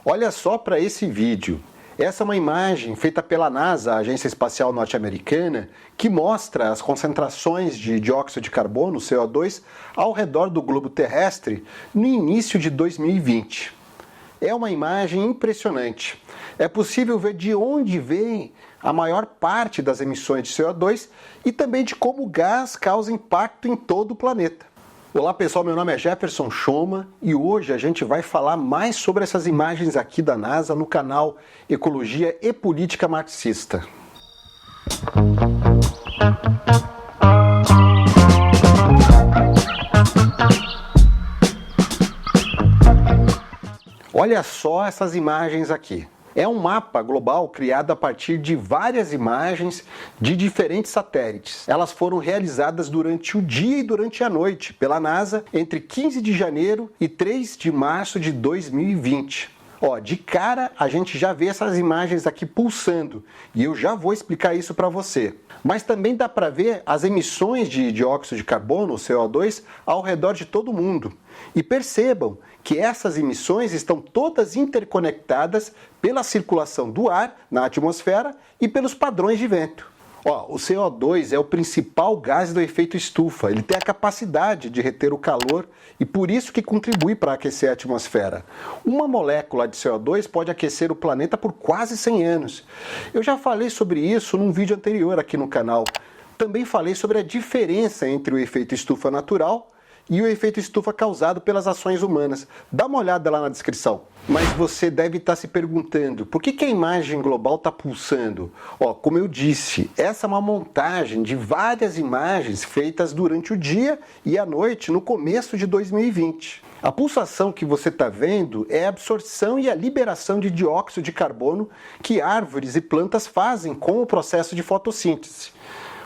Olha só para esse vídeo. Essa é uma imagem feita pela NASA, a Agência Espacial Norte-Americana, que mostra as concentrações de dióxido de carbono, CO2, ao redor do globo terrestre no início de 2020. É uma imagem impressionante. É possível ver de onde vem a maior parte das emissões de CO2 e também de como o gás causa impacto em todo o planeta. Olá pessoal, meu nome é Jefferson Schoma e hoje a gente vai falar mais sobre essas imagens aqui da NASA no canal Ecologia e Política Marxista. Olha só essas imagens aqui. É um mapa global criado a partir de várias imagens de diferentes satélites. Elas foram realizadas durante o dia e durante a noite pela NASA entre 15 de janeiro e 3 de março de 2020. De cara a gente já vê essas imagens aqui pulsando e eu já vou explicar isso para você. Mas também dá para ver as emissões de dióxido de carbono, CO2, ao redor de todo o mundo. E percebam que essas emissões estão todas interconectadas pela circulação do ar na atmosfera e pelos padrões de vento. O CO2 é o principal gás do efeito estufa. Ele tem a capacidade de reter o calor e por isso que contribui para aquecer a atmosfera. Uma molécula de CO2 pode aquecer o planeta por quase 100 anos. Eu já falei sobre isso num vídeo anterior aqui no canal. Também falei sobre a diferença entre o efeito estufa natural e o efeito estufa causado pelas ações humanas. Dá uma olhada lá na descrição. Mas você deve estar se perguntando, por que a imagem global está pulsando? Como eu disse, essa é uma montagem de várias imagens feitas durante o dia e a noite no começo de 2020. A pulsação que você está vendo é a absorção e a liberação de dióxido de carbono que árvores e plantas fazem com o processo de fotossíntese.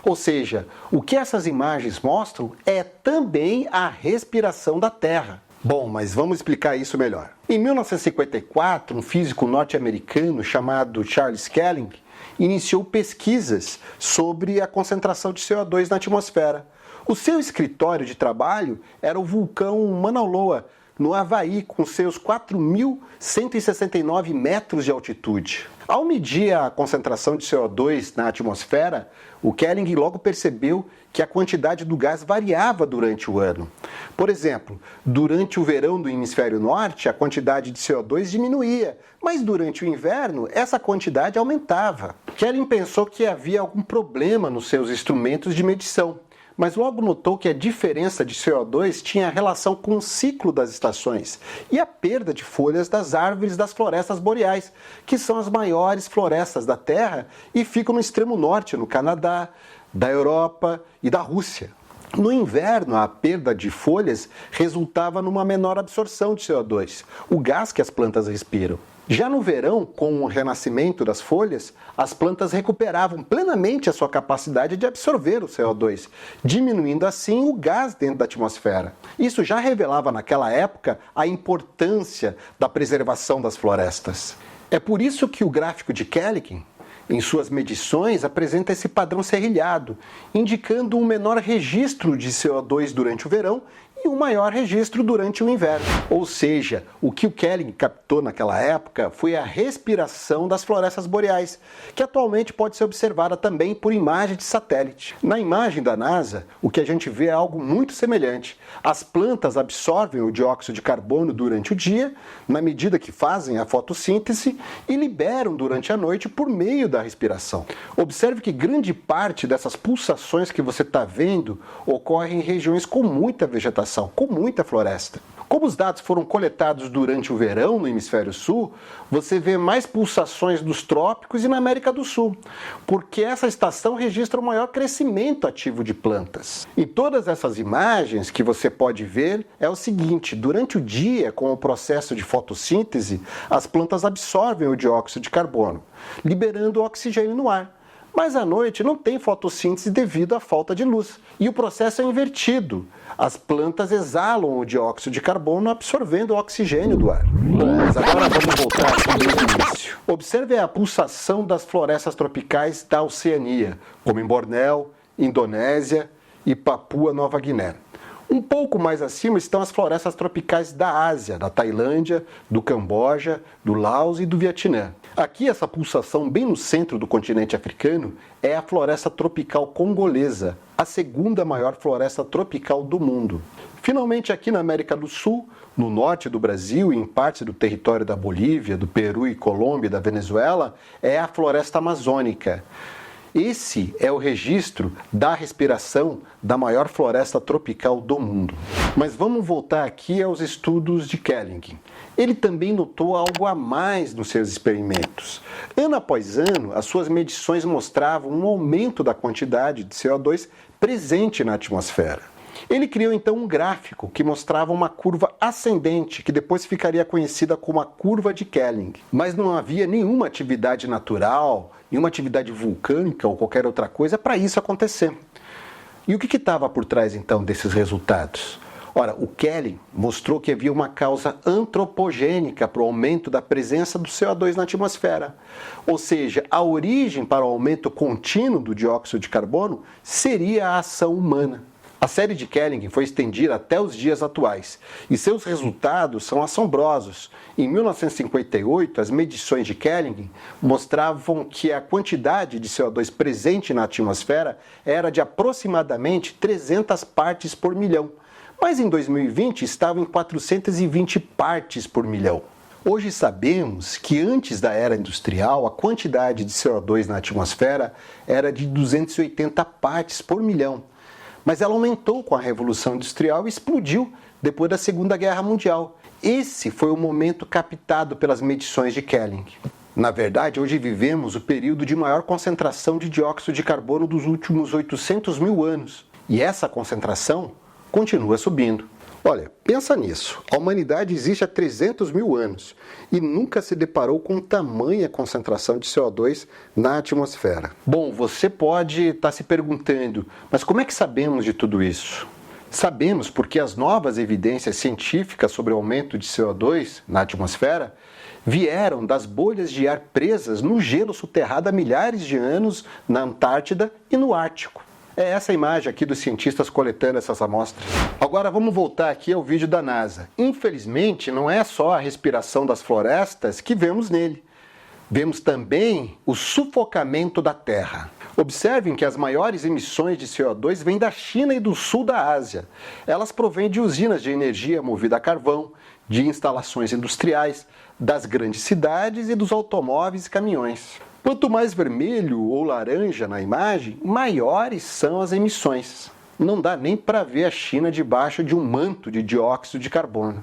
Ou seja, o que essas imagens mostram é também a respiração da Terra. Bom, mas vamos explicar isso melhor. Em 1954, um físico norte-americano chamado Charles Keeling iniciou pesquisas sobre a concentração de CO2 na atmosfera. O seu escritório de trabalho era o vulcão Mauna Loa, no Havaí, com seus 4.169 metros de altitude. Ao medir a concentração de CO2 na atmosfera, o Keeling logo percebeu que a quantidade do gás variava durante o ano. Por exemplo, durante o verão do hemisfério norte, a quantidade de CO2 diminuía, mas durante o inverno, essa quantidade aumentava. Keeling pensou que havia algum problema nos seus instrumentos de medição, mas logo notou que a diferença de CO2 tinha relação com o ciclo das estações e a perda de folhas das árvores das florestas boreais, que são as maiores florestas da Terra e ficam no extremo norte, no Canadá, da Europa e da Rússia. No inverno, a perda de folhas resultava numa menor absorção de CO2, o gás que as plantas respiram. Já no verão, com o renascimento das folhas, as plantas recuperavam plenamente a sua capacidade de absorver o CO2, diminuindo assim o gás dentro da atmosfera. Isso já revelava naquela época a importância da preservação das florestas. É por isso que o gráfico de Keeling, em suas medições, apresenta esse padrão serrilhado, indicando um menor registro de CO2 durante o verão e um maior registro durante o inverno. Ou seja, o que o Keeling captou naquela época foi a respiração das florestas boreais, que atualmente pode ser observada também por imagem de satélite. Na imagem da NASA, o que a gente vê é algo muito semelhante. As plantas absorvem o dióxido de carbono durante o dia, na medida que fazem a fotossíntese, e liberam durante a noite por meio da respiração. Observe que grande parte dessas pulsações que você está vendo ocorrem em regiões com muita vegetação, com muita floresta. Como os dados foram coletados durante o verão no hemisfério sul, você vê mais pulsações nos trópicos e na América do Sul, porque essa estação registra o maior crescimento ativo de plantas. Em todas essas imagens que você pode ver é o seguinte: durante o dia, com o processo de fotossíntese, as plantas absorvem o dióxido de carbono, liberando o oxigênio no ar. Mas à noite não tem fotossíntese devido à falta de luz. E o processo é invertido. As plantas exalam o dióxido de carbono absorvendo o oxigênio do ar. Mas agora vamos voltar aqui desde o início. Observe a pulsação das florestas tropicais da Oceania, como em Bornéu, Indonésia e Papua Nova Guiné. Um pouco mais acima estão as florestas tropicais da Ásia, da Tailândia, do Camboja, do Laos e do Vietnã. Aqui, essa pulsação bem no centro do continente africano é a floresta tropical congolesa, a segunda maior floresta tropical do mundo. Finalmente, aqui na América do Sul, no norte do Brasil e em partes do território da Bolívia, do Peru e Colômbia e da Venezuela, é a floresta amazônica. Esse é o registro da respiração da maior floresta tropical do mundo. Mas vamos voltar aqui aos estudos de Kelling. Ele também notou algo a mais nos seus experimentos. Ano após ano, as suas medições mostravam um aumento da quantidade de CO2 presente na atmosfera. Ele criou então um gráfico que mostrava uma curva ascendente, que depois ficaria conhecida como a curva de Kelling. Mas não havia nenhuma atividade natural, nenhuma atividade vulcânica ou qualquer outra coisa para isso acontecer. E o que estava por trás então desses resultados? Ora, o Kelling mostrou que havia uma causa antropogênica para o aumento da presença do CO2 na atmosfera. Ou seja, a origem para o aumento contínuo do dióxido de carbono seria a ação humana. A série de Kelling foi estendida até os dias atuais e seus resultados são assombrosos. Em 1958, as medições de Kelling mostravam que a quantidade de CO2 presente na atmosfera era de aproximadamente 300 partes por milhão, mas em 2020 estava em 420 partes por milhão. Hoje sabemos que antes da era industrial, a quantidade de CO2 na atmosfera era de 280 partes por milhão. Mas ela aumentou com a Revolução Industrial e explodiu depois da Segunda Guerra Mundial. Esse foi o momento captado pelas medições de Kelling. Na verdade, hoje vivemos o período de maior concentração de dióxido de carbono dos últimos 800 mil anos. E essa concentração continua subindo. Olha, pensa nisso. A humanidade existe há 300 mil anos e nunca se deparou com tamanha concentração de CO2 na atmosfera. Bom, você pode estar se perguntando, mas como é que sabemos de tudo isso? Sabemos porque as novas evidências científicas sobre o aumento de CO2 na atmosfera vieram das bolhas de ar presas no gelo soterrado há milhares de anos na Antártida e no Ártico. É essa imagem aqui dos cientistas coletando essas amostras. Agora vamos voltar aqui ao vídeo da NASA. Infelizmente, não é só a respiração das florestas que vemos nele. Vemos também o sufocamento da Terra. Observem que as maiores emissões de CO2 vêm da China e do sul da Ásia. Elas provêm de usinas de energia movida a carvão, de instalações industriais, das grandes cidades e dos automóveis e caminhões. Quanto mais vermelho ou laranja na imagem, maiores são as emissões. Não dá nem para ver a China debaixo de um manto de dióxido de carbono.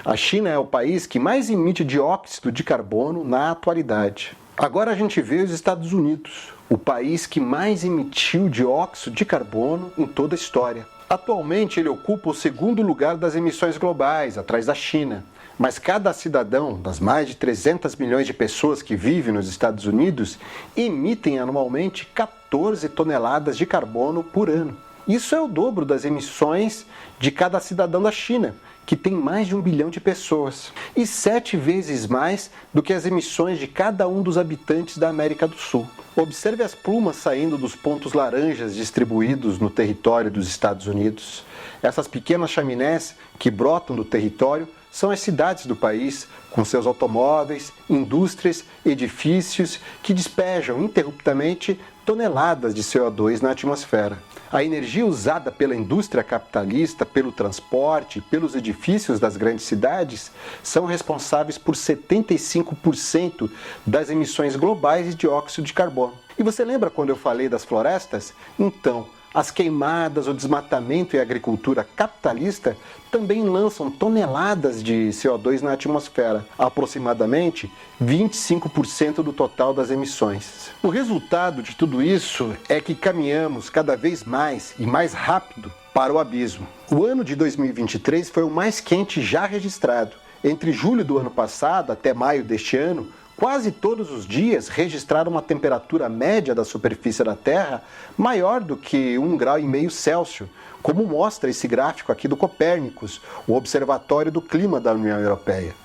A China é o país que mais emite dióxido de carbono na atualidade. Agora a gente vê os Estados Unidos, o país que mais emitiu dióxido de carbono em toda a história. Atualmente ele ocupa o segundo lugar das emissões globais, atrás da China. Mas cada cidadão das mais de 300 milhões de pessoas que vivem nos Estados Unidos emitem anualmente 14 toneladas de carbono por ano. Isso é o dobro das emissões de cada cidadão da China, que tem mais de 1 bilhão de pessoas, e 7 vezes mais do que as emissões de cada um dos habitantes da América do Sul. Observe as plumas saindo dos pontos laranjas distribuídos no território dos Estados Unidos. Essas pequenas chaminés que brotam do território são as cidades do país, com seus automóveis, indústrias, edifícios que despejam interruptamente toneladas de CO2 na atmosfera. A energia usada pela indústria capitalista, pelo transporte, pelos edifícios das grandes cidades são responsáveis por 75% das emissões globais de dióxido de carbono. E você lembra quando eu falei das florestas? Então, as queimadas, o desmatamento e a agricultura capitalista também lançam toneladas de CO2 na atmosfera, aproximadamente 25% do total das emissões. O resultado de tudo isso é que caminhamos cada vez mais e mais rápido para o abismo. O ano de 2023 foi o mais quente já registrado. Entre julho do ano passado até maio deste ano, quase todos os dias registraram uma temperatura média da superfície da Terra maior do que 1,5 graus Celsius, como mostra esse gráfico aqui do Copérnicos, o Observatório do Clima da União Europeia.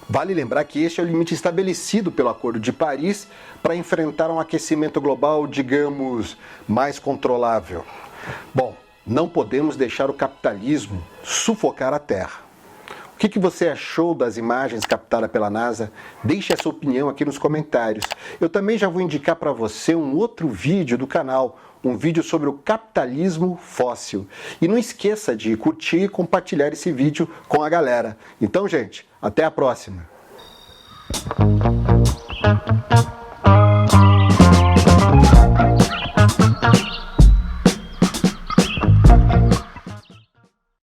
Vale lembrar que este é o limite estabelecido pelo Acordo de Paris para enfrentar um aquecimento global, digamos, mais controlável. Bom, Não podemos deixar o capitalismo sufocar a Terra. O que você achou das imagens captadas pela NASA? Deixe a sua opinião aqui nos comentários. Eu também já vou indicar para você um outro vídeo do canal, um vídeo sobre o capitalismo fóssil. E não esqueça de curtir e compartilhar esse vídeo com a galera. Então, gente, até a próxima!